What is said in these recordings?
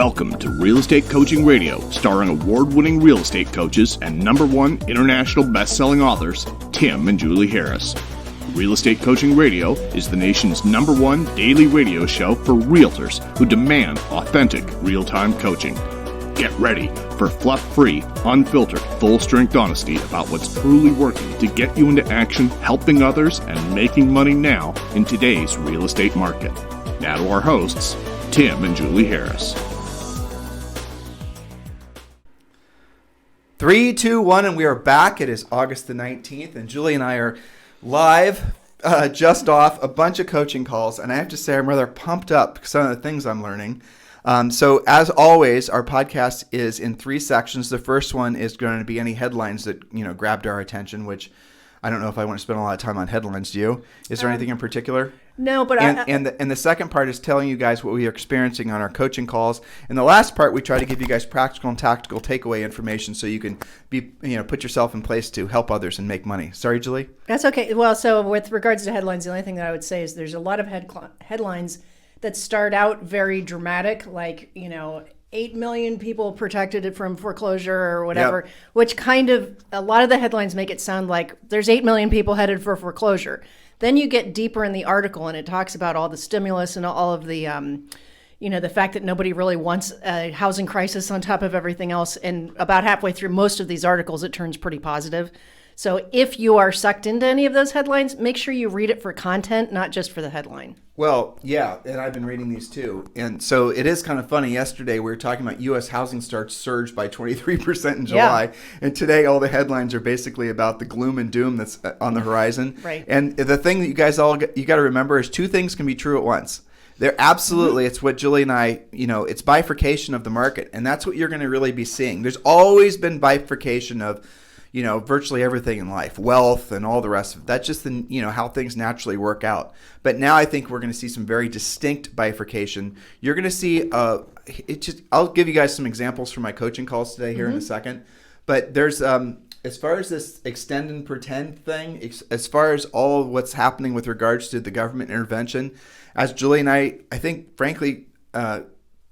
Welcome to Real Estate Coaching Radio, starring award-winning real estate coaches and #1 international best-selling authors, Tim and Julie Harris. Real Estate Coaching Radio is the nation's #1 daily radio show for realtors who demand authentic, real-time coaching. Get ready for fluff-free, unfiltered, full-strength honesty about what's truly working to get you into action, helping others, and making money now in today's real estate market. Now to our hosts, Tim and Julie Harris. 3, 2, 1, and we are back. It is August the 19th, and Julie and I are live just off a bunch of coaching calls, and I have to say I'm rather pumped up because some of the things I'm learning. So as always, our podcast is in 3 sections. The first one is going to be any headlines that grabbed our attention, which I don't know if I want to spend a lot of time on headlines. Do you? Is there anything in particular? No, but and the second part is telling you guys what we are experiencing on our coaching calls. And the last part, we try to give you guys practical and tactical takeaway information so you can put yourself in place to help others and make money. Sorry, Julie? That's okay. Well, so with regards to headlines, the only thing that I would say is there's a lot of headlines that start out very dramatic, like 8 million people protected from foreclosure or whatever, Yep. which kind of, a lot of the headlines make it sound like there's 8 million people headed for foreclosure. Then you get deeper in the article and it talks about all the stimulus and all of the, the fact that nobody really wants a housing crisis on top of everything else. And about halfway through most of these articles, it turns pretty positive. So if you are sucked into any of those headlines, make sure you read it for content, not just for the headline. Well, yeah, and I've been reading these too. And so it is kind of funny. Yesterday, we were talking about U.S. housing starts surged by 23% in July. Yeah. And today, all the headlines are basically about the gloom and doom that's on the horizon. Right. And the thing that you guys you got to remember is 2 things can be true at once. They're absolutely, It's what Julie and I, it's bifurcation of the market. And that's what you're going to really be seeing. There's always been bifurcation of virtually everything in life, wealth and all the rest of it. That's just how things naturally work out. But now I think we're going to see some very distinct bifurcation. You're going to see, I'll give you guys some examples from my coaching calls today here in a second. But there's, as far as this extend and pretend thing, as far as all of what's happening with regards to the government intervention, as Julie and I think, frankly,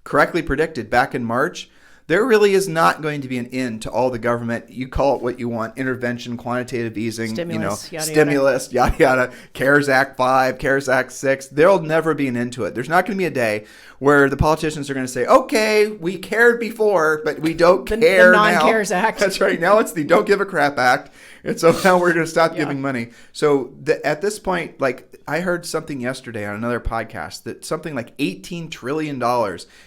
correctly predicted back in March, there really is not going to be an end to all the government. You call it what you want: intervention, quantitative easing, stimulus, yada yada, CARES Act 5, CARES Act 6. There'll never be an end to it. There's not going to be a day where the politicians are going to say, "Okay, we cared before, but we don't care now." The non-CARES Act. That's right. Now it's the Don't Give a Crap Act. And so now we're going to stop giving money. So at this point, I heard something yesterday on another podcast that something like $18 trillion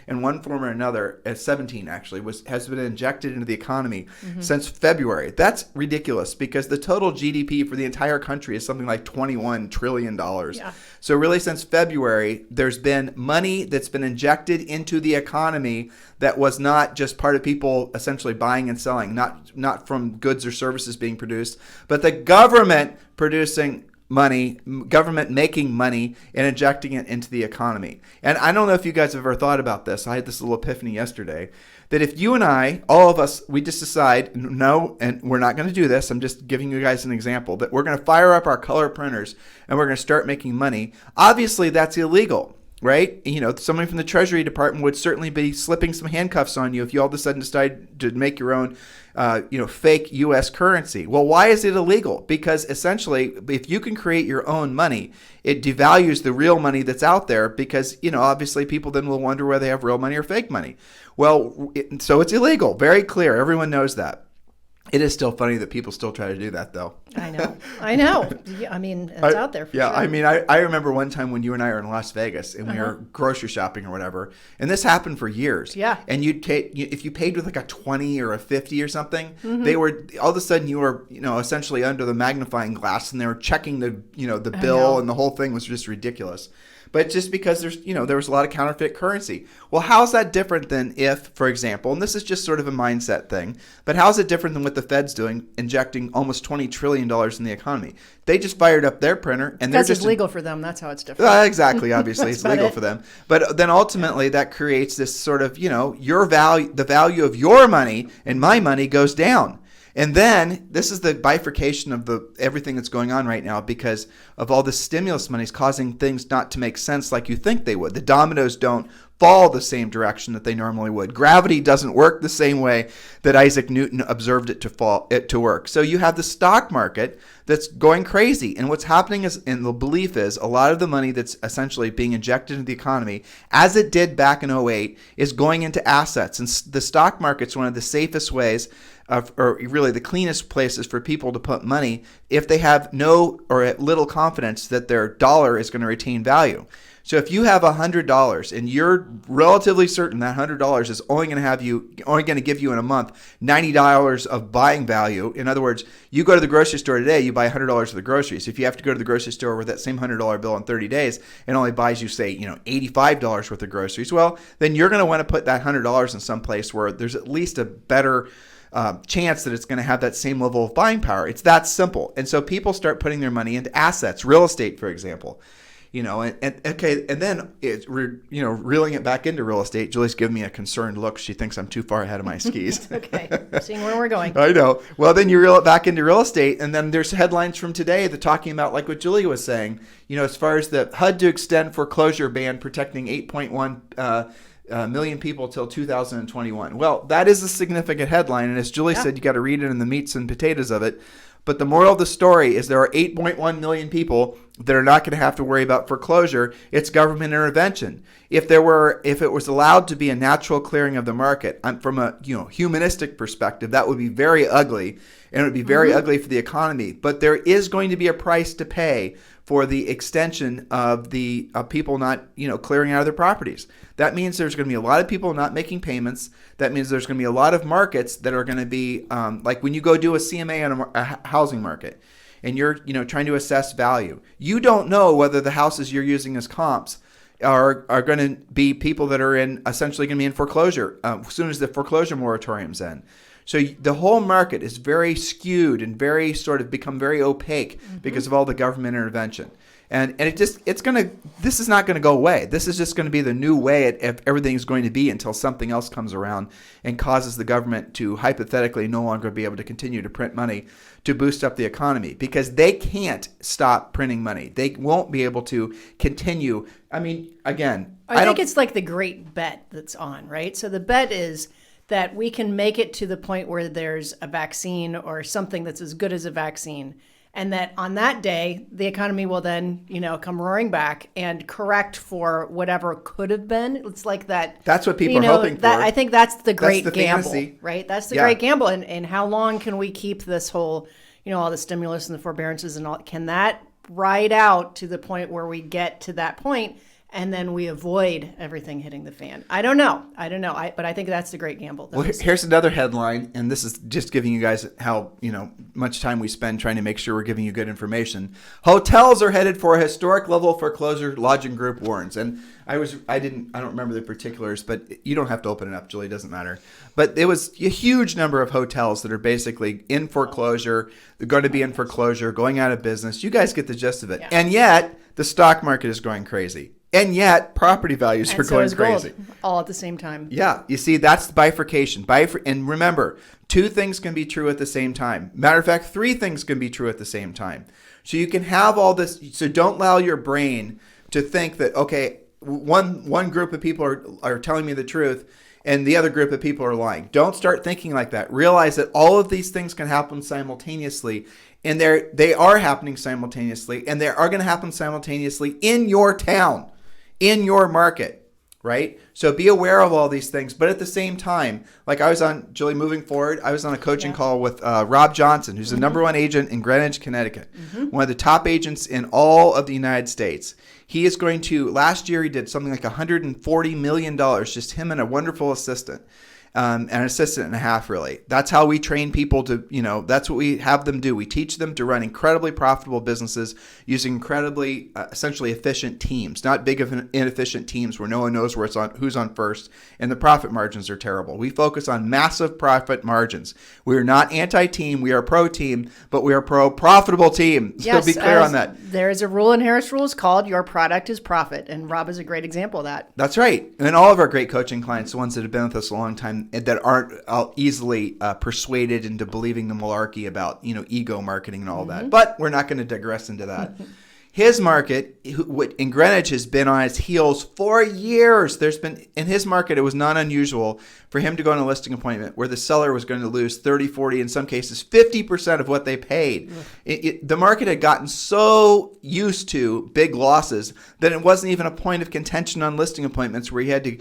in one form or another, 17 actually, has been injected into the economy since February. That's ridiculous because the total GDP for the entire country is something like $21 trillion. Yeah. So really since February, there's been money that's been injected into the economy that was not just part of people essentially buying and selling, not from goods or services being produced, but the government producing money, government making money and injecting it into the economy. And I don't know if you guys have ever thought about this. I had this little epiphany yesterday that if you and I, all of us, we just decide, no, and we're not going to do this. I'm just giving you guys an example, that we're going to fire up our color printers and we're going to start making money. Obviously, that's illegal. Right? Somebody from the Treasury Department would certainly be slipping some handcuffs on you if you all of a sudden decide to make your own, fake U.S. currency. Well, why is it illegal? Because essentially, if you can create your own money, it devalues the real money that's out there because, obviously people then will wonder whether they have real money or fake money. Well, so it's illegal. Very clear. Everyone knows that. It is still funny that people still try to do that, though. I know. Yeah, I mean, it's out there for sure. I mean, I remember one time when you and I were in Las Vegas and we were grocery shopping or whatever, and this happened for years. Yeah. And if you paid with like a 20 or a 50 or something, they were all of a sudden you were essentially under the magnifying glass and they were checking the bill and the whole thing was just ridiculous. But just because there was a lot of counterfeit currency. Well, how is that different than if, for example, and this is just sort of a mindset thing, but how is it different than what the Fed's doing, injecting almost $20 trillion in the economy? They just fired up their printer. And because it's legal for them. That's how it's different. Exactly. Obviously, it's legal for them. But then ultimately that creates this sort of, your value, the value of your money and my money goes down. And then this is the bifurcation of everything that's going on right now because of all the stimulus money is causing things not to make sense like you think they would. The dominoes don't fall the same direction that they normally would. Gravity doesn't work the same way that Isaac Newton observed it to work. So you have the stock market that's going crazy. And what's happening is, and the belief is, a lot of the money that's essentially being injected into the economy, as it did back in '08, is going into assets. And the stock market's one of the safest ways or really the cleanest places for people to put money if they have no or little confidence that their dollar is going to retain value. So if you have $100 and you're relatively certain that $100 is only going to give you in a month $90 of buying value. In other words, you go to the grocery store today, you buy $100 of the groceries. If you have to go to the grocery store with that same $100 bill in 30 days, it only buys you, say, $85 worth of groceries. Well, then you're going to want to put that $100 in some place where there's at least a better chance that it's going to have that same level of buying power. It's that simple. And so people start putting their money into assets, real estate, for example. And then reeling it back into real estate. Julie's giving me a concerned look. She thinks I'm too far ahead of my skis. Okay, seeing where we're going. I know. Well, then you reel it back into real estate, and then there's headlines from today that talking about, like what Julie was saying, as far as the HUD to extend foreclosure ban protecting 8.1 million people till 2021. Well, that is a significant headline, and as Julie said, you got to read it in the meats and potatoes of it. But the moral of the story is there are 8.1 million people that are not going to have to worry about foreclosure. It's government intervention. If it was allowed to be a natural clearing of the market, from a humanistic perspective, that would be very ugly, and it would be very ugly for the economy. But there is going to be a price to pay for the extension of the people not clearing out of their properties. That means there's going to be a lot of people not making payments. That means there's going to be a lot of markets that are going to be like when you go do a CMA on a housing market, and you're trying to assess value. You don't know whether the houses you're using as comps are going to be people that are essentially going to be in foreclosure as soon as the foreclosure moratorium's end. So the whole market is very skewed and very sort of become very opaque because of all the government intervention. And this is not going to go away. This is just going to be the new way everything is going to be until something else comes around and causes the government to hypothetically no longer be able to continue to print money to boost up the economy, because they can't stop printing money. They won't be able to continue. I mean, again, I think it's like the great bet that's on, right? So the bet is that we can make it to the point where there's a vaccine or something that's as good as a vaccine. And that on that day, the economy will then, come roaring back and correct for whatever could have been. It's like that. That's what people are hoping for. I think that's the great gamble, fantasy. Right? That's the great gamble. And how long can we keep this whole, all the stimulus and the forbearances and all? Can that ride out to the point where we get to that point and then we avoid everything hitting the fan? I don't know. But I think that's the great gamble. Well, here's another headline, and this is just giving you guys how much time we spend trying to make sure we're giving you good information. Hotels are headed for a historic level of foreclosure, Lodging Group warns. And I don't remember the particulars, but you don't have to open it up, Julie. It doesn't matter. But it was a huge number of hotels that are basically in foreclosure. They're going to be in foreclosure, going out of business. You guys get the gist of it. Yeah. And yet the stock market is going crazy. And yet, property values are going crazy. Gold, all at the same time. Yeah. You see, that's the bifurcation. And remember, two things can be true at the same time. Matter of fact, three things can be true at the same time. So you can have all this. So don't allow your brain to think that, okay, one group of people are telling me the truth and the other group of people are lying. Don't start thinking like that. Realize that all of these things can happen simultaneously. And they are happening simultaneously. And they are going to happen simultaneously in your town, in your market, right? So be aware of all these things. But at the same time, like I was on, Julie, moving forward, I was on a coaching call with Rob Johnson, who's the number one agent in Greenwich, Connecticut, one of the top agents in all of the United States. He is going to, last year he did something like $140 million, just him and a wonderful assistant. An assistant and a half, really. That's how we train people to, that's what we have them do. We teach them to run incredibly profitable businesses using incredibly, essentially efficient teams, not big of inefficient teams where no one knows who's on first, and the profit margins are terrible. We focus on massive profit margins. We are not anti-team. We are pro-team, but we are pro-profitable team. Yes, so be clear on that. There is a rule in Harris Rules called your product is profit, and Rob is a great example of that. That's right. And all of our great coaching clients, the ones that have been with us a long time, that aren't easily persuaded into believing the malarkey about ego marketing and all that. But we're not going to digress into that. His market in Greenwich has been on its heels for years. In his market, it was not unusual for him to go on a listing appointment where the seller was going to lose 30, 40, in some cases 50% of what they paid. The market had gotten so used to big losses that it wasn't even a point of contention on listing appointments where he had to,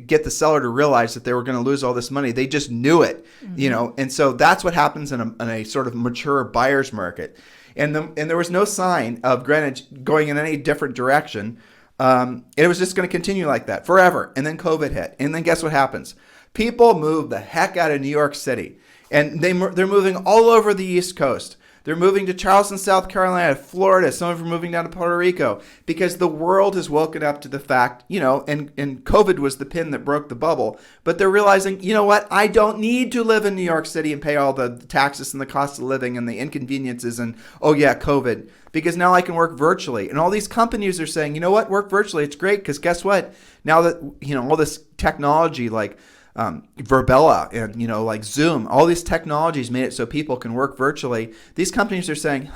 get the seller to realize that they were going to lose all this money. They just knew it, and so that's what happens in a sort of mature buyer's market. And there was no sign of Greenwich going in any different direction. It was just going to continue like that forever. And then COVID hit. And then guess what happens? People moved the heck out of New York City. And they're moving all over the East Coast. They're moving to Charleston, South Carolina, Florida. Some of them are moving down to Puerto Rico because the world has woken up to the fact, and COVID was the pin that broke the bubble. But they're realizing, you know what? I don't need to live in New York City and pay all the taxes and the cost of living and the inconveniences and, COVID, because now I can work virtually. And all these companies are saying, you know what? Work virtually. It's great because guess what? Now that, all this technology like Verbella and, like Zoom, all these technologies made it so people can work virtually. These companies are saying,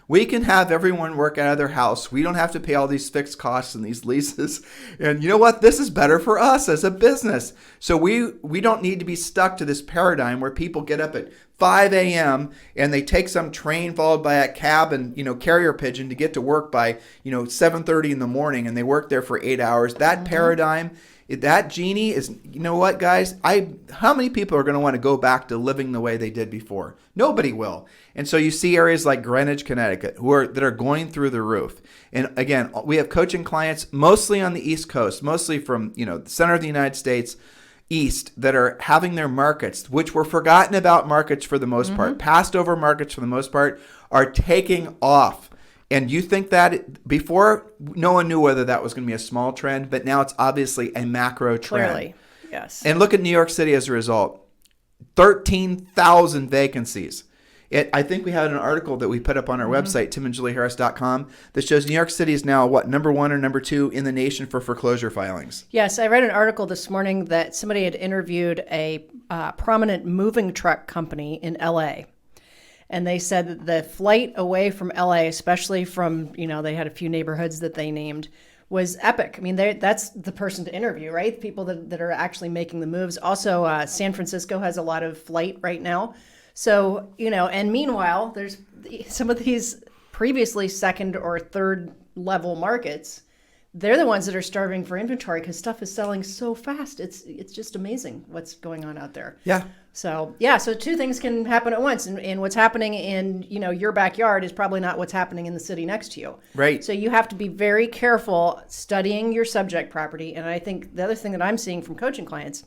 we can have everyone work out of their house. We don't have to pay all these fixed costs and these leases. And you know what? This is better for us as a business. So we don't need to be stuck to this paradigm where people get up at 5 a.m. and they take some train followed by a cab and, carrier pigeon to get to work by, 7:30 in the morning, and they work there for 8 hours. That paradigm, that genie is, what, guys? How many people are going to want to go back to living the way they did before? Nobody will. And so you see areas like Greenwich, Connecticut, that are going through the roof. And again, we have coaching clients mostly on the East Coast, mostly from, the center of the United States, east, that are having their markets, which were forgotten about markets for the most part, passed over markets for the most part, are taking off. And you think that before, no one knew whether that was going to be a small trend, but now it's obviously a macro trend. Clearly, yes. And look at New York City as a result. 13,000 vacancies. I think we had an article that we put up on our website, timandjulieharris.com, that shows New York City is now, number 1 or number 2 in the nation for foreclosure filings. Yes, I read an article this morning that somebody had interviewed a prominent moving truck company in L.A., and they said that the flight away from LA, especially from, they had a few neighborhoods that they named, was epic. I mean, that's the person to interview, right? People that are actually making the moves. Also, San Francisco has a lot of flight right now. So, and meanwhile, there's some of these previously second or third level markets. They're the ones that are starving for inventory because stuff is selling so fast. It's just amazing what's going on out there. Yeah. So two things can happen at once. And what's happening in, your backyard is probably not what's happening in the city next to you. Right. So you have to be very careful studying your subject property. And I think the other thing that I'm seeing from coaching clients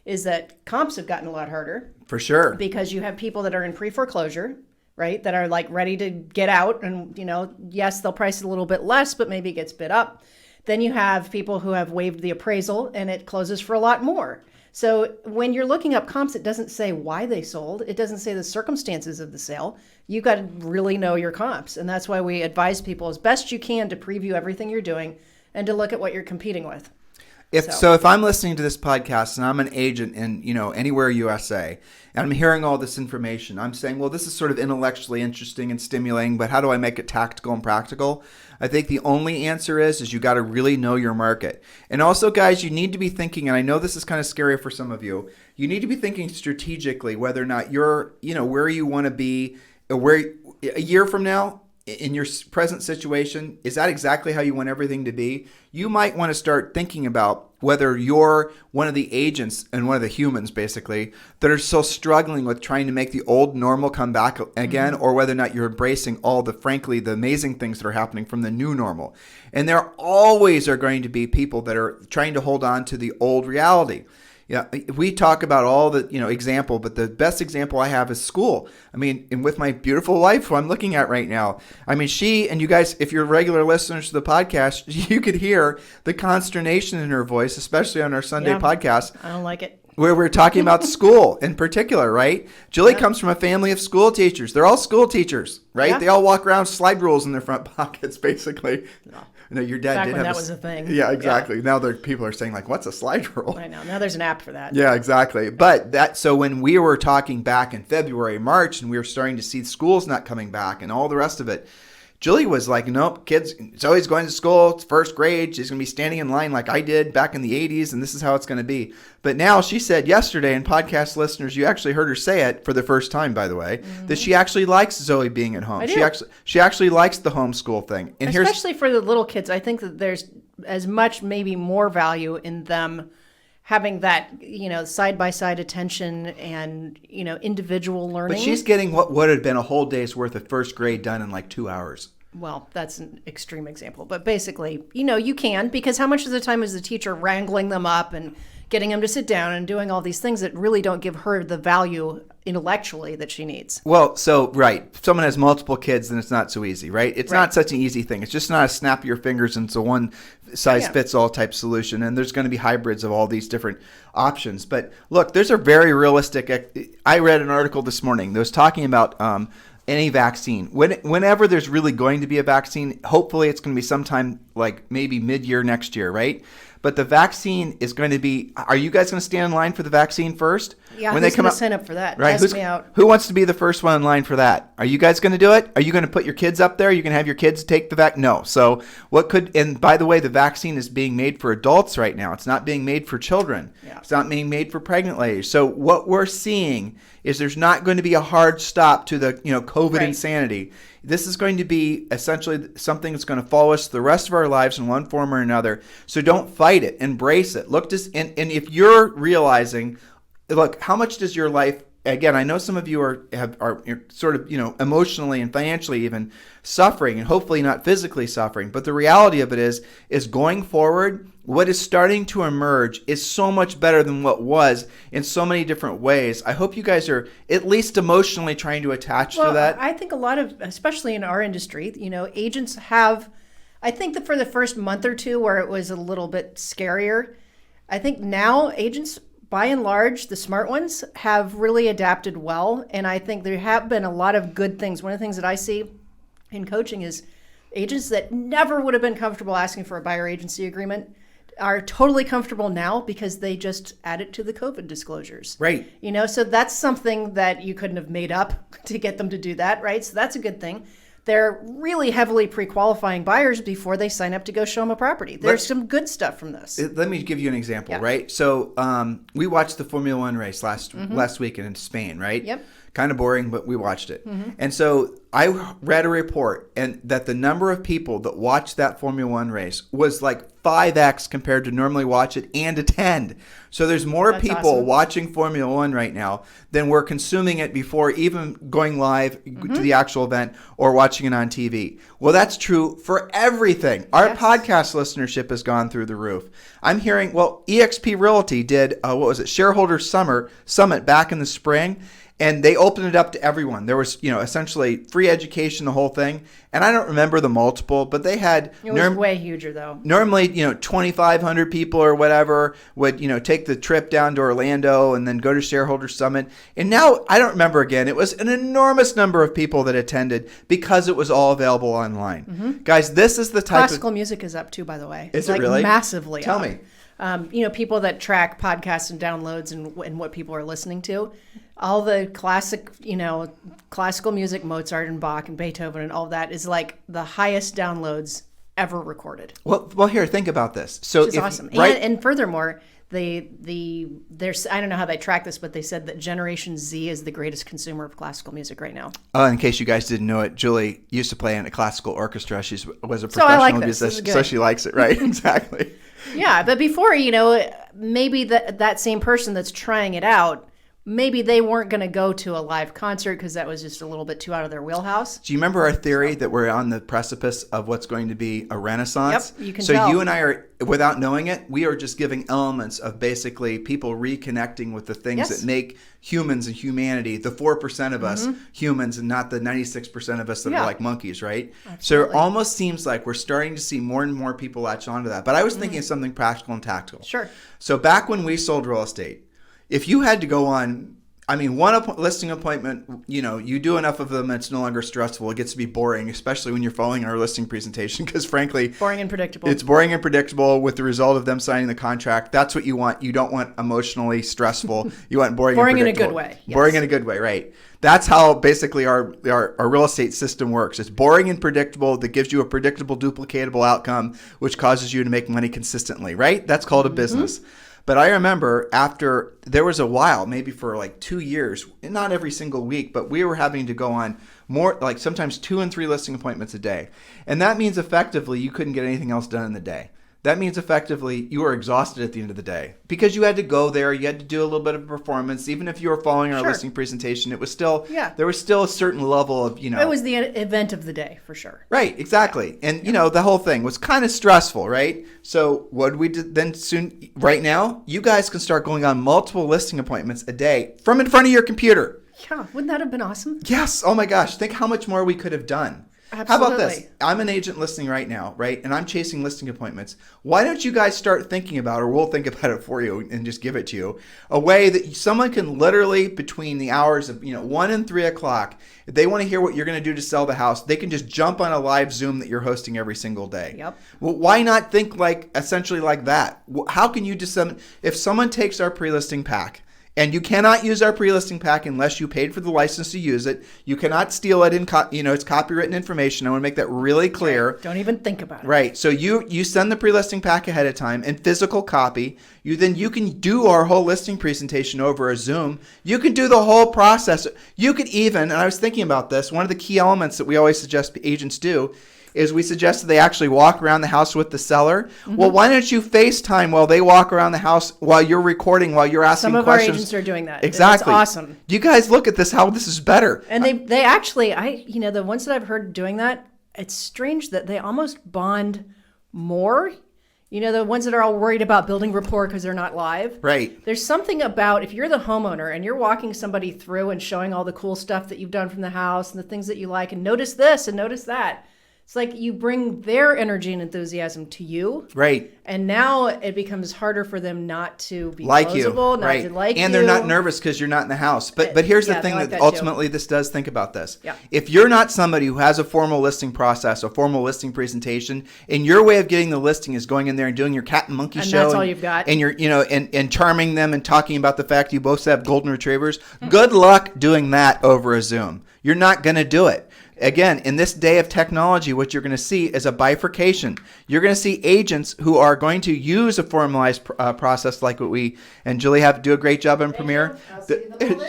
is that comps have gotten a lot harder. For sure. Because you have people that are in pre-foreclosure, right, that are like ready to get out. And, yes, they'll price it a little bit less, but maybe it gets bid up. Then you have people who have waived the appraisal and it closes for a lot more. So when you're looking up comps, it doesn't say why they sold. It doesn't say the circumstances of the sale. You got to really know your comps. And that's why we advise people as best you can to preview everything you're doing and to look at what you're competing with. If I'm listening to this podcast and I'm an agent in, anywhere USA, and I'm hearing all this information, I'm saying, well, this is sort of intellectually interesting and stimulating, but how do I make it tactical and practical? I think the only answer is you got to really know your market. And also, guys, you need to be thinking, and I know this is kind of scary for some of you, you need to be thinking strategically whether or not you're, where you want to be, where a year from now, in your present situation, is that exactly how you want everything to be? You might want to start thinking about whether you're one of the agents and one of the humans, basically, that are still struggling with trying to make the old normal come back again, or whether or not you're embracing all the amazing things that are happening from the new normal. And there always are going to be people that are trying to hold on to the old reality. Yeah, we talk about all the, example, but the best example I have is school. I mean, and with my beautiful wife who I'm looking at right now, I mean, she, and you guys, if you're regular listeners to the podcast, you could hear the consternation in her voice, especially on our Sunday podcast. I don't like it. Where we're talking about school in particular, right? Julie comes from a family of school teachers. They're all school teachers, right? Yeah. They all walk around with slide rules in their front pockets, basically. No, your dad did have that was a thing. Yeah, exactly. Yeah. Now people are saying like, what's a slide rule? I know. Now there's an app for that. Yeah, exactly. But so when we were talking back in February, March, and we were starting to see schools not coming back and all the rest of it, Julie was like, nope, kids, Zoe's going to school. It's first grade. She's going to be standing in line like I did back in the 80s, and this is how it's going to be. But now she said yesterday, and podcast listeners, you actually heard her say it for the first time, by the way, that she actually likes Zoe being at home. I do. She actually likes the homeschool thing. And especially for the little kids, I think that there's as much, maybe more value in them having that, side-by-side attention and, individual learning. But she's getting what would have been a whole day's worth of first grade done in like 2 hours. Well, that's an extreme example. But basically, you can, because how much of the time is the teacher wrangling them up and getting them to sit down and doing all these things that really don't give her the value intellectually that she needs? Well, so, right. If someone has multiple kids, then it's not so easy, right? It's not such an easy thing. It's just not a snap your fingers and it's a one-size-fits-all type solution. And there's going to be hybrids of all these different options. But look, there's a very realistic... I read an article this morning that was talking about... any vaccine. Whenever there's really going to be a vaccine, hopefully it's going to be sometime like maybe mid-year next year, right? But the vaccine is going to be, are you guys going to stand in line for the vaccine first? Yeah, who's going to sign up for that? Right. Ask me out. Who wants to be the first one in line for that? Are you guys going to do it? Are you going to put your kids up there? Are you going to have your kids take the vaccine? No. So and by the way, the vaccine is being made for adults right now. It's not being made for children. Yeah. It's not being made for pregnant ladies. So what we're seeing is there's not going to be a hard stop to the, COVID insanity. This is going to be essentially something that's going to follow us the rest of our lives in one form or another. So don't fight it. Embrace it. Look, and if you're realizing, look, how much does your life, again, I know some of you are sort of, emotionally and financially even suffering, and hopefully not physically suffering. But the reality of it is going forward, what is starting to emerge is so much better than what was in so many different ways. I hope you guys are at least emotionally trying to attach to that. I think a lot of, especially in our industry, agents have, I think that for the first month or two where it was a little bit scarier, I think now agents, by and large, the smart ones have really adapted well. And I think there have been a lot of good things. One of the things that I see in coaching is agents that never would have been comfortable asking for a buyer agency agreement are totally comfortable now because they just add it to the COVID disclosures. Right. So that's something that you couldn't have made up to get them to do that, right? So that's a good thing. They're really heavily pre-qualifying buyers before they sign up to go show them a property. There's some good stuff from this. Let me give you an example, right? So we watched the Formula One race last weekend in Spain, right? Yep. Kind of boring, but we watched it. And so I read a report and that the number of people that watched that Formula One race was like 5x compared to normally watch it and attend. So there's more people watching Formula One right now than were consuming it before even going live to the actual event or watching it on TV. Well, that's true for everything. Our podcast listenership has gone through the roof. I'm hearing, EXP Realty did, Shareholder Summit back in the spring. And they opened it up to everyone. There was, essentially free education, the whole thing. And I don't remember the multiple, but they had... It was way huger, though. Normally, 2,500 people or whatever would, take the trip down to Orlando and then go to Shareholder Summit. And now, I don't remember again, it was an enormous number of people that attended because it was all available online. Guys, this is the type Classical music is up, too, by the way. Is it really? Massively Tell up. me. People that track podcasts and downloads and what people are listening to, all the classical music, Mozart and Bach and Beethoven and all that is like the highest downloads ever recorded. Well, here, think about this. So which is awesome. Right, and furthermore, there's I don't know how they track this, but they said that Generation Z is the greatest consumer of classical music right now. In case you guys didn't know it, Julie used to play in a classical orchestra. She was a professional musician, so she likes it, right? Exactly. Yeah, but before, maybe that same person that's trying it out, maybe they weren't going to go to a live concert because that was just a little bit too out of their wheelhouse. Do you remember our theory that we're on the precipice of what's going to be a renaissance? Yep, you can tell. So you and I are, without knowing it, we are just giving elements of basically people reconnecting with the things that make humans and humanity, the 4% of us humans and not the 96% of us that are like monkeys, right? Absolutely. So it almost seems like we're starting to see more and more people latch onto that. But I was thinking of something practical and tactical. Sure. So back when we sold real estate, if you had to go on I mean, listing appointment, you do enough of them, it's no longer stressful. It gets to be boring, especially when you're following our listing presentation, because frankly, boring and predictable. It's boring and predictable with the result of them signing the contract. That's what you want. You don't want emotionally stressful. You want boring and predictable. In a good way. Yes. Boring in a good way, right. That's how basically our real estate system works. It's boring and predictable that gives you a predictable, duplicatable outcome, which causes you to make money consistently, right? That's called a business. But I remember after there was a while, maybe for like 2 years, not every single week, but we were having to go on more, like sometimes 2 and 3 listing appointments a day. And that means effectively you couldn't get anything else done in the day. That means effectively you were exhausted at the end of the day because you had to go there. You had to do a little bit of performance. Even if you were following our listing presentation, it was still, there was still a certain level of, It was the event of the day for sure. Right, exactly. And, the whole thing was kind of stressful, right? So what we did then soon, right now, you guys can start going on multiple listing appointments a day from in front of your computer. Yeah, wouldn't that have been awesome? Yes. Oh my gosh. Think how much more we could have done. Absolutely. How about this? I'm an agent listing right now, right? And I'm chasing listing appointments. Why don't you guys start thinking about, or we'll think about it for you and just give it to you, a way that someone can literally between the hours of 1 and 3 o'clock, if they want to hear what you're going to do to sell the house, they can just jump on a live Zoom that you're hosting every single day. Yep. Well, why not think essentially like that? How can you disseminate? If someone takes our pre-listing pack, and you cannot use our pre-listing pack unless you paid for the license to use it. You cannot steal it it's copywritten information. I want to make that really clear. Right. Don't even think about it. Right. So you send the pre-listing pack ahead of time in physical copy. You can do our whole listing presentation over a Zoom. You can do the whole process. You could even, and I was thinking about this, one of the key elements that we always suggest agents do is we suggest that they actually walk around the house with the seller. Mm-hmm. Well, why don't you FaceTime while they walk around the house while you're recording, while you're asking questions? Some of our agents are doing that. Exactly. It's awesome. Do you guys look at this, how this is better? And they actually, the ones that I've heard doing that, it's strange that they almost bond more. The ones that are all worried about building rapport because they're not live. Right. There's something about if you're the homeowner and you're walking somebody through and showing all the cool stuff that you've done from the house and the things that you like and notice this and notice that. It's like you bring their energy and enthusiasm to you. Right. And now it becomes harder for them not to be like closable, you. Right. not to like and you. they're not nervous because you're not in the house. But here's the thing that ultimately this does, think about this. Yeah. If you're not somebody who has a formal listing process, a formal listing presentation, and your way of getting the listing is going in there and doing your cat and monkey show. That's all you've got. And you're, and charming them and talking about the fact you both have golden retrievers. Good luck doing that over a Zoom. You're not going to do it. Again, in this day of technology, what you're going to see is a bifurcation. You're going to see agents who are going to use a formalized process like what we and Julie have to do a great job in Premier.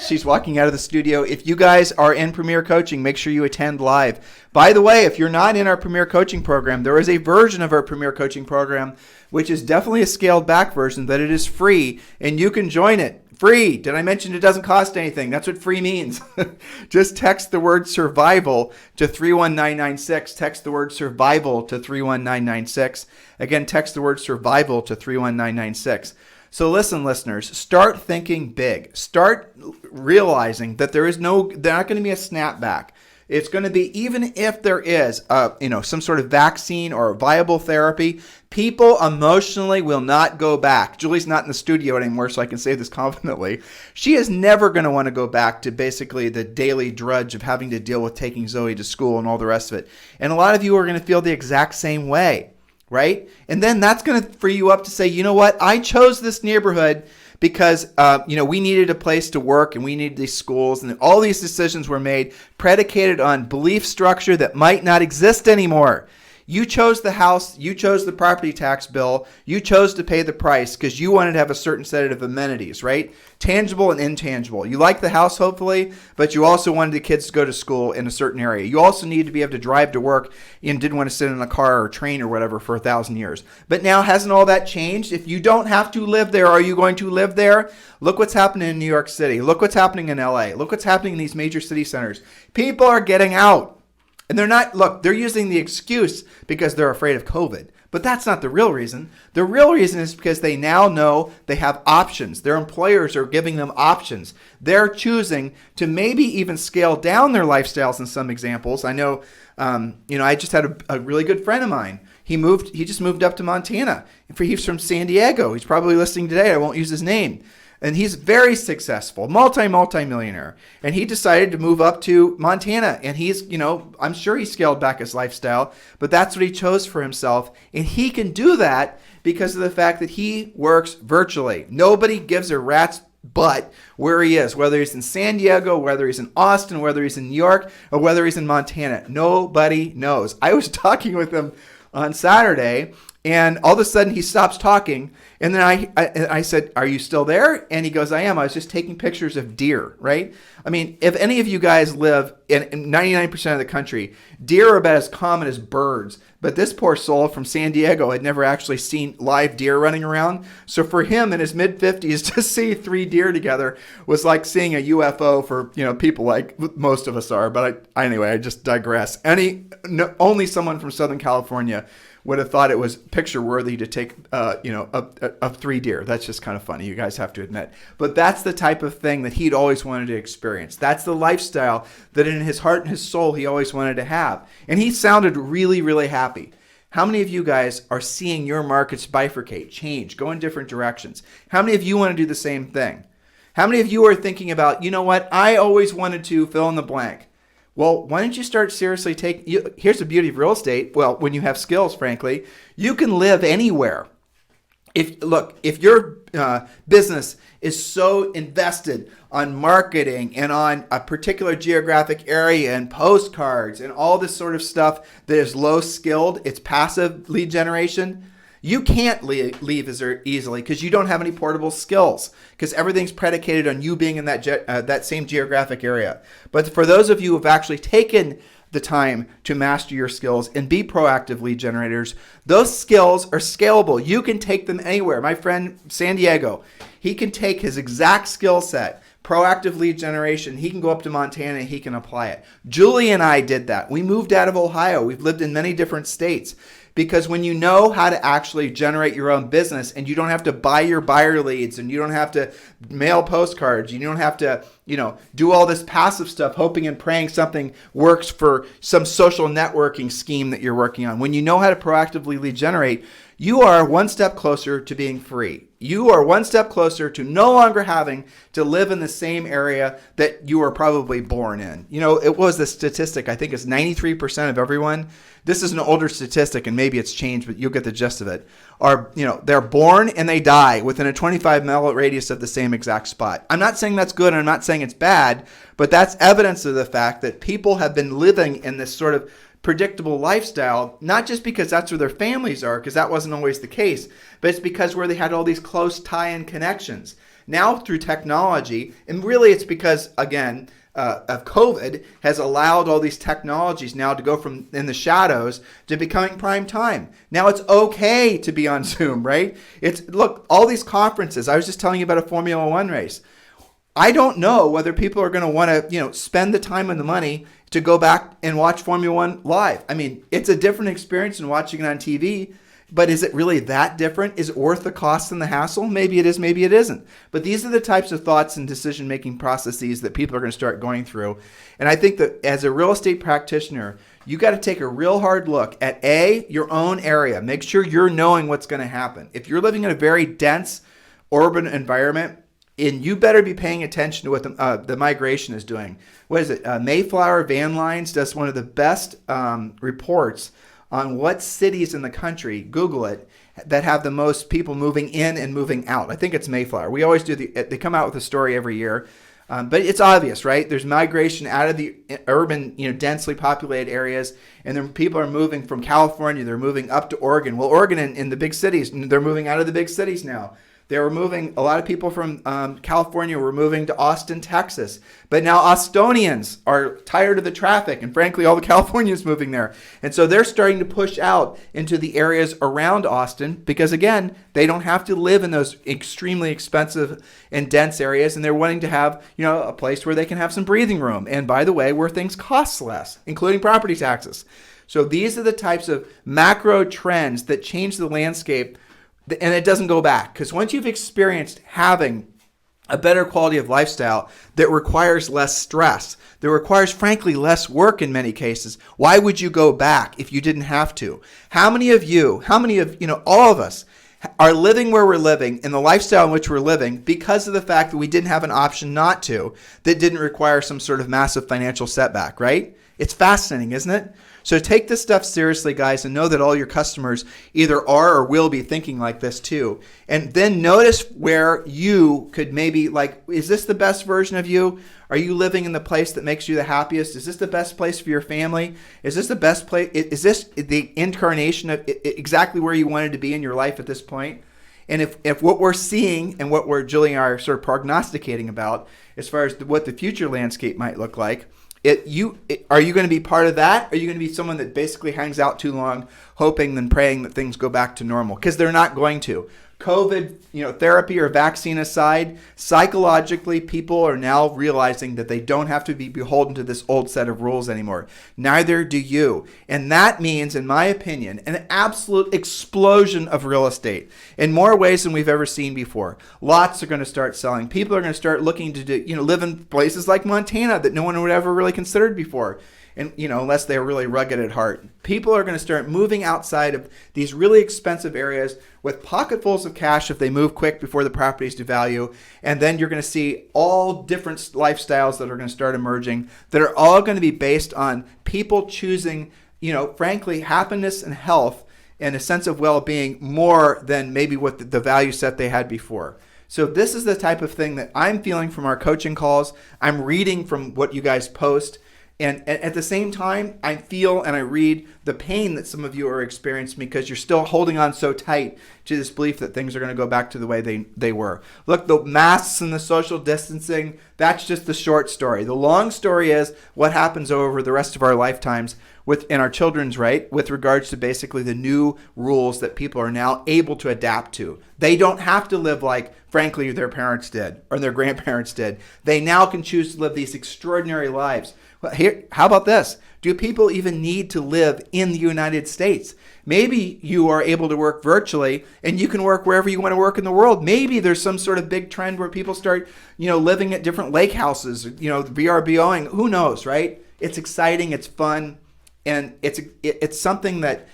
She's walking out of the studio. If you guys are in Premier Coaching, make sure you attend live. By the way, if you're not in our Premier Coaching program, there is a version of our Premier Coaching program, which is definitely a scaled back version, that it is free, and you can join it. Free. Did I mention it doesn't cost anything? That's what free means. Just text the word survival to 31996. Text the word survival to 31996. Again, text the word survival to 31996. So listen, listeners, start thinking big. Start realizing that there's not going to be a snapback. It's going to be, even if there is, some sort of vaccine or a viable therapy, people emotionally will not go back. Julie's not in the studio anymore, so I can say this confidently. She is never going to want to go back to basically the daily drudge of having to deal with taking Zoe to school and all the rest of it. And a lot of you are going to feel the exact same way, right? And then that's going to free you up to say, you know what? I chose this neighborhood because we needed a place to work and we needed these schools, and all these decisions were made predicated on belief structure that might not exist anymore. You chose the house, you chose the property tax bill, you chose to pay the price because you wanted to have a certain set of amenities, right? Tangible and intangible. You like the house, hopefully, but you also wanted the kids to go to school in a certain area. You also needed to be able to drive to work and didn't want to sit in a car or train or whatever for 1,000 years. But now, hasn't all that changed? If you don't have to live there, are you going to live there? Look what's happening in New York City. Look what's happening in LA. Look what's happening in these major city centers. People are getting out. And they're using the excuse because they're afraid of COVID. But that's not the real reason. The real reason is because they now know they have options. Their employers are giving them options. They're choosing to maybe even scale down their lifestyles in some examples. I know, I just had a really good friend of mine. He just moved up to Montana. He's from San Diego. He's probably listening today. I won't use his name. And he's very successful, multi-millionaire. And he decided to move up to Montana. And he's, I'm sure he scaled back his lifestyle, but that's what he chose for himself. And he can do that because of the fact that he works virtually. Nobody gives a rat's butt where he is, whether he's in San Diego, whether he's in Austin, whether he's in New York, or whether he's in Montana. Nobody knows. I was talking with him on Saturday, and all of a sudden he stops talking. And then I said, "Are you still there?" And he goes, "I am. I was just taking pictures of deer," right? I mean, if any of you guys live in 99% of the country, deer are about as common as birds. But this poor soul from San Diego had never actually seen live deer running around. So for him in his mid-50s to see 3 deer together was like seeing a UFO for, people like most of us are. But anyway, I just digress. Only someone from Southern California would have thought it was picture worthy to take, of 3 deer. That's just kind of funny. You guys have to admit. But that's the type of thing that he'd always wanted to experience. That's the lifestyle that in his heart and his soul he always wanted to have. And he sounded really, really happy. How many of you guys are seeing your markets bifurcate, change, go in different directions? How many of you want to do the same thing? How many of you are thinking about, I always wanted to fill in the blank? Well, why don't you start seriously here's the beauty of real estate. Well, when you have skills, frankly, you can live anywhere. If your business is so invested on marketing and on a particular geographic area and postcards and all this sort of stuff that is low skilled, it's passive lead generation, you can't leave as easily because you don't have any portable skills because everything's predicated on you being in that same geographic area. But for those of you who have actually taken the time to master your skills and be proactive lead generators, those skills are scalable. You can take them anywhere. My friend San Diego, he can take his exact skill set, proactive lead generation. He can go up to Montana and he can apply it. Julie and I did that. We moved out of Ohio. We've lived in many different states. Because when you know how to actually generate your own business and you don't have to buy your buyer leads and you don't have to mail postcards, you don't have to, do all this passive stuff, hoping and praying something works for some social networking scheme that you're working on. When you know how to proactively lead generate, you are one step closer to being free. You are one step closer to no longer having to live in the same area that you were probably born in. It was the statistic, I think it's 93% of everyone. This is an older statistic and maybe it's changed, but you'll get the gist of it. They're born and they die within a 25-mile radius of the same exact spot. I'm not saying that's good and I'm not saying it's bad, but that's evidence of the fact that people have been living in this sort of predictable lifestyle, not just because that's where their families are, because that wasn't always the case, but it's because where they had all these close tie-in connections. Now through technology, and really it's because, again, of COVID has allowed all these technologies now to go from in the shadows to becoming prime time. Now it's okay to be on Zoom, right? Look, all these conferences, I was just telling you about a Formula One race. I don't know whether people are going to want to, spend the time and the money to go back and watch Formula One live. I mean, it's a different experience than watching it on TV, but is it really that different? Is it worth the cost and the hassle? Maybe it is, maybe it isn't. But these are the types of thoughts and decision-making processes that people are going to start going through. And I think that as a real estate practitioner, you got to take a real hard look at your own area. Make sure you're knowing what's going to happen. If you're living in a very dense urban environment, and you better be paying attention to what the migration is doing. What is it? Mayflower Van Lines does one of the best reports on what cities in the country, Google it, that have the most people moving in and moving out. I think it's Mayflower. We always do they come out with a story every year. But it's obvious, right? There's migration out of the urban, densely populated areas, and then people are moving from California. They're moving up to Oregon. Well, Oregon in the big cities, they're moving out of the big cities now. They were moving, a lot of people from California were moving to Austin, Texas. But now Austonians are tired of the traffic, and frankly, all the Californians moving there. And so they're starting to push out into the areas around Austin because, again, they don't have to live in those extremely expensive and dense areas, and they're wanting to have, a place where they can have some breathing room. And by the way, where things cost less, including property taxes. So these are the types of macro trends that change the landscape. And it doesn't go back, because once you've experienced having a better quality of lifestyle that requires less stress, that requires, frankly, less work in many cases, why would you go back if you didn't have to? How many of all of us are living where we're living in the lifestyle in which we're living because of the fact that we didn't have an option not to, that didn't require some sort of massive financial setback, right? It's fascinating, isn't it? So take this stuff seriously, guys, and know that all your customers either are or will be thinking like this too. And then notice where you could maybe, like, is this the best version of you? Are you living in the place that makes you the happiest? Is this the best place for your family? Is this the best place? Is this the incarnation of exactly where you wanted to be in your life at this point? And if what we're seeing and what Julie and I are sort of prognosticating about as far as what the future landscape might look like, are you going to be part of that? Or are you going to be someone that basically hangs out too long, hoping and praying that things go back to normal? Because they're not going to. COVID, therapy or vaccine aside, psychologically, people are now realizing that they don't have to be beholden to this old set of rules anymore. Neither do you. And that means, in my opinion, an absolute explosion of real estate in more ways than we've ever seen before. Lots are going to start selling. People are going to start looking to live in places like Montana that no one would ever really considered before. And, unless they're really rugged at heart. People are going to start moving outside of these really expensive areas with pocketfuls of cash if they move quick before the properties devalue. And then you're going to see all different lifestyles that are going to start emerging that are all going to be based on people choosing, frankly, happiness and health and a sense of well-being more than maybe what the value set they had before. So this is the type of thing that I'm feeling from our coaching calls. I'm reading from what you guys post. And at the same time, I feel and I read the pain that some of you are experiencing because you're still holding on so tight to this belief that things are going to go back to the way they were. Look, the masks and the social distancing, that's just the short story. The long story is what happens over the rest of our lifetimes in our children's right with regards to basically the new rules that people are now able to adapt to. They don't have to live like, frankly, their parents did or their grandparents did. They now can choose to live these extraordinary lives. Well, here, how about this? Do people even need to live in the United States? Maybe you are able to work virtually and you can work wherever you want to work in the world. Maybe there's some sort of big trend where people start, living at different lake houses, VRBOing. Who knows, right? It's exciting, it's fun, and it's something that,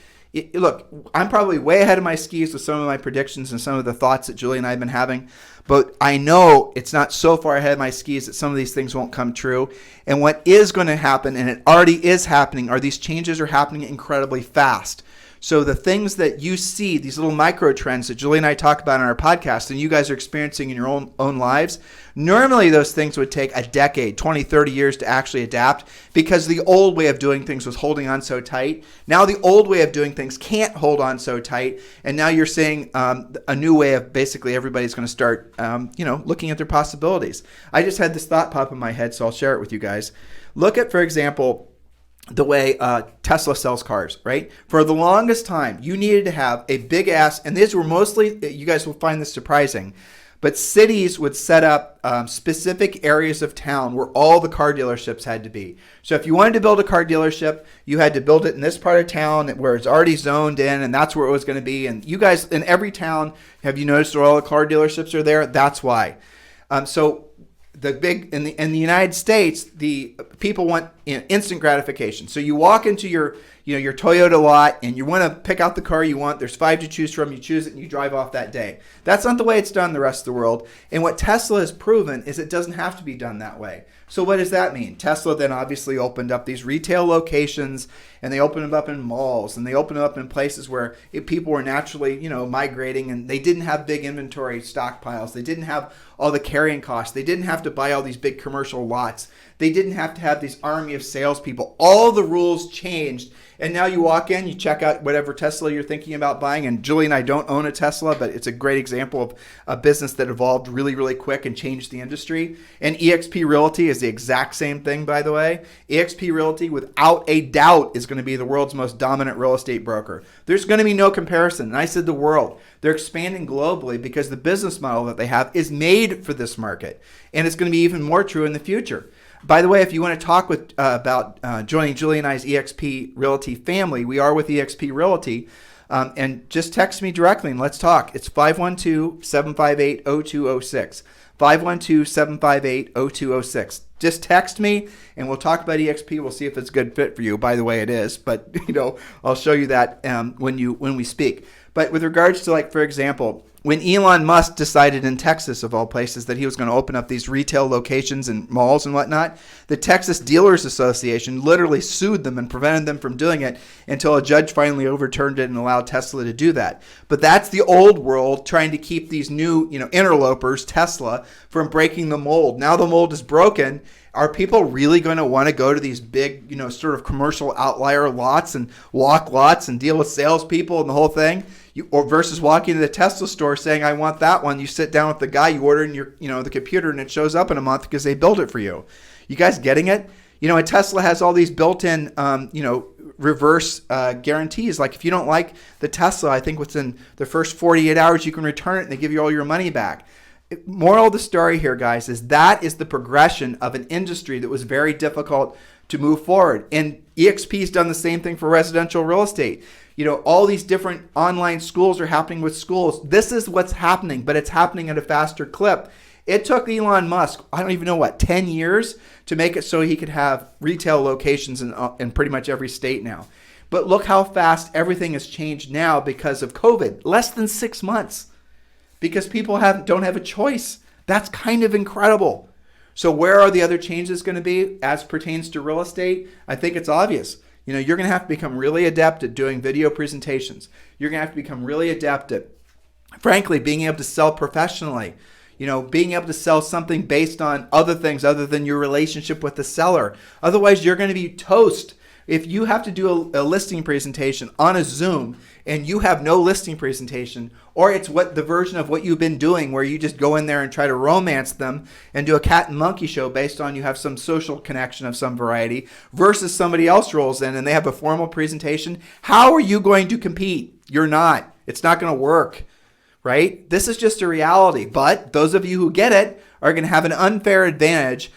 look, I'm probably way ahead of my skis with some of my predictions and some of the thoughts that Julie and I have been having. But I know it's not so far ahead of my skis that some of these things won't come true. And what is going to happen, and it already is happening, are these changes are happening incredibly fast. So the things that you see, these little micro trends that Julie and I talk about on our podcast and you guys are experiencing in your own lives, normally those things would take a decade, 20, 30 years to actually adapt because the old way of doing things was holding on so tight. Now the old way of doing things can't hold on so tight. And now you're seeing a new way of basically everybody's going to start, looking at their possibilities. I just had this thought pop in my head, so I'll share it with you guys. Look at, for example, the way Tesla sells cars, right? For the longest time, you needed to have a big ass, and these were mostly, you guys will find this surprising, but cities would set up specific areas of town where all the car dealerships had to be. So if you wanted to build a car dealership, you had to build it in this part of town where it's already zoned in, and that's where it was going to be. And you guys, in every town, have you noticed where all the car dealerships are there? That's why. So the big in the United States, the people want instant gratification. So you walk into your Toyota lot and you want to pick out the car you want. There's 5 to choose from. You choose it and you drive off that day. That's not the way it's done in the rest of the world. And what Tesla has proven is it doesn't have to be done that way. So what does that mean? Tesla then obviously opened up these retail locations, and they opened them up in malls, and they opened them up in places where people were naturally, migrating, and they didn't have big inventory stockpiles. They didn't have all the carrying costs. They didn't have to buy all these big commercial lots. They didn't have to have this army of salespeople. All the rules changed. And now you walk in, you check out whatever Tesla you're thinking about buying. And Julie and I don't own a Tesla, but it's a great example of a business that evolved really, really quick and changed the industry. And EXP Realty is the exact same thing, by the way. EXP Realty, without a doubt, is going to be the world's most dominant real estate broker. There's going to be no comparison. And I said the world. They're expanding globally because the business model that they have is made for this market. And it's going to be even more true in the future. By the way, if you want to talk about joining Julie and I's EXP Realty family, we are with EXP Realty. And just text me directly and let's talk. It's 512-758-0206. 512-758-0206. Just text me and we'll talk about EXP. We'll see if it's a good fit for you. By the way, it is. But, I'll show you that when we speak. But with regards to, like, for example, when Elon Musk decided in Texas, of all places, that he was going to open up these retail locations and malls and whatnot, the Texas Dealers Association literally sued them and prevented them from doing it until a judge finally overturned it and allowed Tesla to do that. But that's the old world trying to keep these new, interlopers, Tesla, from breaking the mold. Now the mold is broken. Are people really going to want to go to these big, sort of commercial outlier lots and walk lots and deal with salespeople and the whole thing? Or versus walking to the Tesla store saying, I want that one. You sit down with the guy, you order in your, the computer, and it shows up in a month because they build it for you. You guys getting it? And Tesla has all these built-in, reverse guarantees. Like if you don't like the Tesla, I think within the first 48 hours you can return it and they give you all your money back. Moral of the story here, guys, is that is the progression of an industry that was very difficult to move forward. And EXP's done the same thing for residential real estate. All these different online schools are happening with schools. This is what's happening, but it's happening at a faster clip. It took Elon Musk, I don't even know 10 years to make it so he could have retail locations in pretty much every state now. But look how fast everything has changed now because of COVID. Less than 6 months. Because people don't have a choice. That's kind of incredible. So where are the other changes going to be as pertains to real estate? I think it's obvious. You're going to have to become really adept at doing video presentations. You're going to have to become really adept at, frankly, being able to sell professionally. Being able to sell something based on other things other than your relationship with the seller. Otherwise, you're going to be toast. If you have to do a listing presentation on a Zoom and you have no listing presentation, or it's the version of what you've been doing where you just go in there and try to romance them and do a cat and monkey show based on you have some social connection of some variety, versus somebody else rolls in and they have a formal presentation, how are you going to compete? You're not. It's not going to work, right? This is just a reality. But those of you who get it are going to have an unfair advantage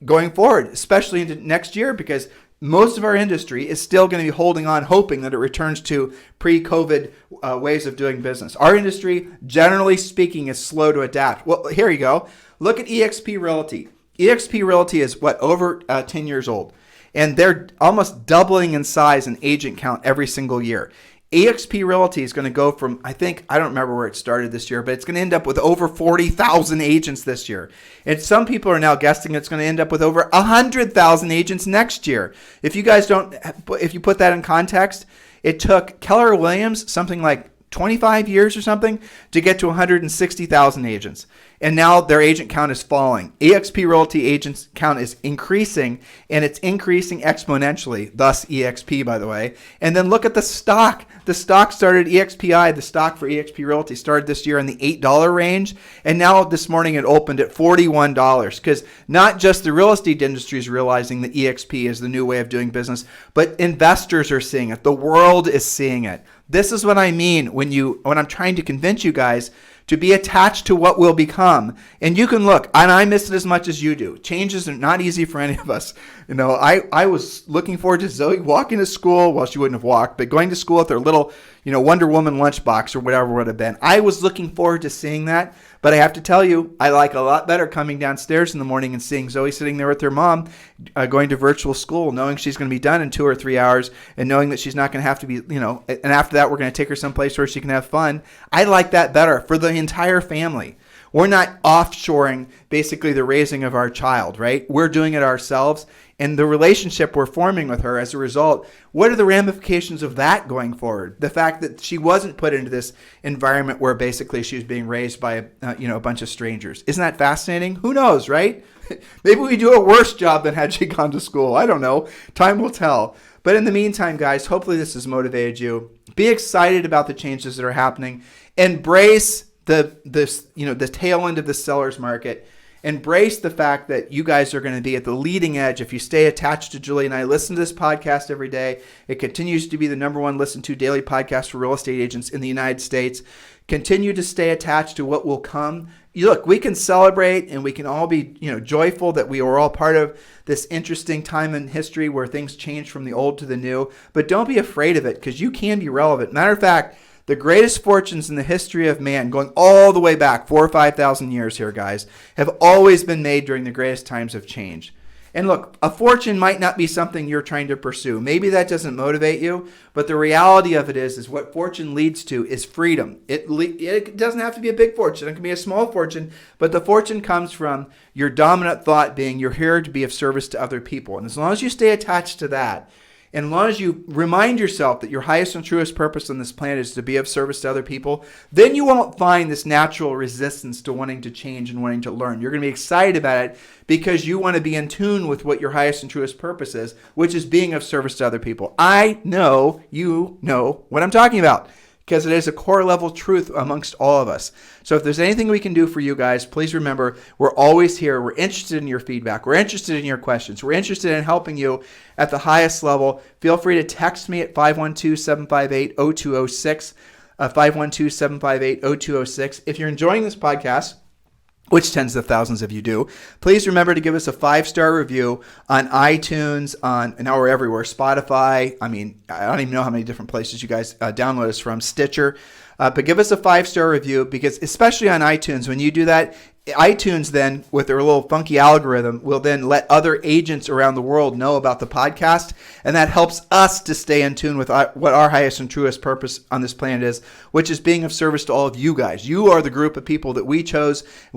going forward, especially into next year, because most of our industry is still going to be holding on, hoping that it returns to pre-COVID ways of doing business. Our industry, generally speaking, is slow to adapt. Well, here you go. Look at EXP Realty. EXP Realty is, over 10 years old, and they're almost doubling in size and agent count every single year. EXP Realty is going to go from, I don't remember where it started this year, but it's going to end up with over 40,000 agents this year. And some people are now guessing it's going to end up with over 100,000 agents next year. If you put that in context, it took Keller Williams something like 25 years or something to get to 160,000 agents. And now their agent count is falling. EXP Realty agents count is increasing, and it's increasing exponentially, thus EXP, by the way. And then look at the stock. The stock started, EXPI, the stock for EXP Realty started this year in the $8 range, and now this morning it opened at $41, because not just the real estate industry is realizing that EXP is the new way of doing business, but investors are seeing it. The world is seeing it. This is what I mean when I'm trying to convince you guys to be attached to what will become. And you can look, and I miss it as much as you do. Changes are not easy for any of us. I was looking forward to Zoe walking to school. Well, she wouldn't have walked, but going to school with her little, Wonder Woman lunchbox or whatever it would have been. I was looking forward to seeing that. But I have to tell you, I like a lot better coming downstairs in the morning and seeing Zoe sitting there with her mom going to virtual school, knowing she's going to be done in 2 or 3 hours and knowing that she's not going to have to be, and after that, we're going to take her someplace where she can have fun. I like that better for the entire family. We're not offshoring basically the raising of our child, right? We're doing it ourselves. And the relationship we're forming with her as a result, what are the ramifications of that going forward? The fact that she wasn't put into this environment where basically she was being raised by a bunch of strangers. Isn't that fascinating? Who knows, right? Maybe we do a worse job than had she gone to school. I don't know. Time will tell. But in the meantime, guys, hopefully this has motivated you. Be excited about the changes that are happening. Embrace the tail end of the seller's market. Embrace the fact that you guys are going to be at the leading edge if you stay attached to Julie and I. Listen to this podcast every day. It continues to be the #1 listened to daily podcast for real estate agents in the United States. Continue to stay attached to what will come. Look, we can celebrate and we can all be, joyful that we are all part of this interesting time in history where things change from the old to the new. But don't be afraid of it, because you can be relevant. Matter of fact, the greatest fortunes in the history of man, going all the way back 4,000 or 5,000 years here, guys, have always been made during the greatest times of change. And look, a fortune might not be something you're trying to pursue. Maybe that doesn't motivate you, but the reality of it is what fortune leads to is freedom. It doesn't have to be a big fortune. It can be a small fortune, but the fortune comes from your dominant thought being you're here to be of service to other people. And as long as you stay attached to that, and as long as you remind yourself that your highest and truest purpose on this planet is to be of service to other people, then you won't find this natural resistance to wanting to change and wanting to learn. You're going to be excited about it because you want to be in tune with what your highest and truest purpose is, which is being of service to other people. I know you know what I'm talking about, because it is a core level truth amongst all of us. So if there's anything we can do for you guys, please remember, we're always here. We're interested in your feedback. We're interested in your questions. We're interested in helping you at the highest level. Feel free to text me at 512-758-0206, 512-758-0206. If you're enjoying this podcast, which tens of thousands of you do, please remember to give us a 5-star review on iTunes, now we're everywhere, Spotify. I don't even know how many different places you guys download us from, Stitcher. But give us a 5-star review, because especially on iTunes, when you do that, iTunes then, with their little funky algorithm, will then let other agents around the world know about the podcast, and that helps us to stay in tune with what our highest and truest purpose on this planet is, which is being of service to all of you guys. You are the group of people that we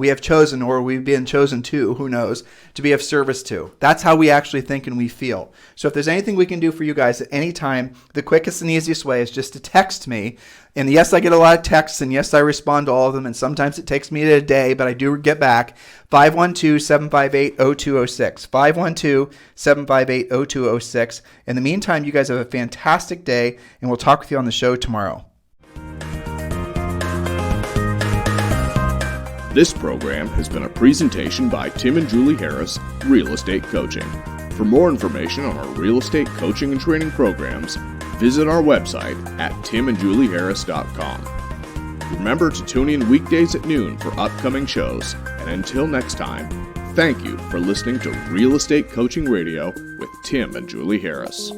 have chosen, or we've been chosen to, who knows, to be of service to. That's how we actually think and we feel. So if there's anything we can do for you guys at any time, the quickest and easiest way is just to text me. And yes, I get a lot of texts, and yes, I respond to all of them, and sometimes it takes me a day, but I do get back. 512-758-0206. 512-758-0206. In the meantime, you guys have a fantastic day, and we'll talk with you on the show tomorrow. This program has been a presentation by Tim and Julie Harris, Real Estate Coaching. For more information on our real estate coaching and training programs, visit our website at timandjulieharris.com. Remember to tune in weekdays at noon for upcoming shows. And until next time, thank you for listening to Real Estate Coaching Radio with Tim and Julie Harris.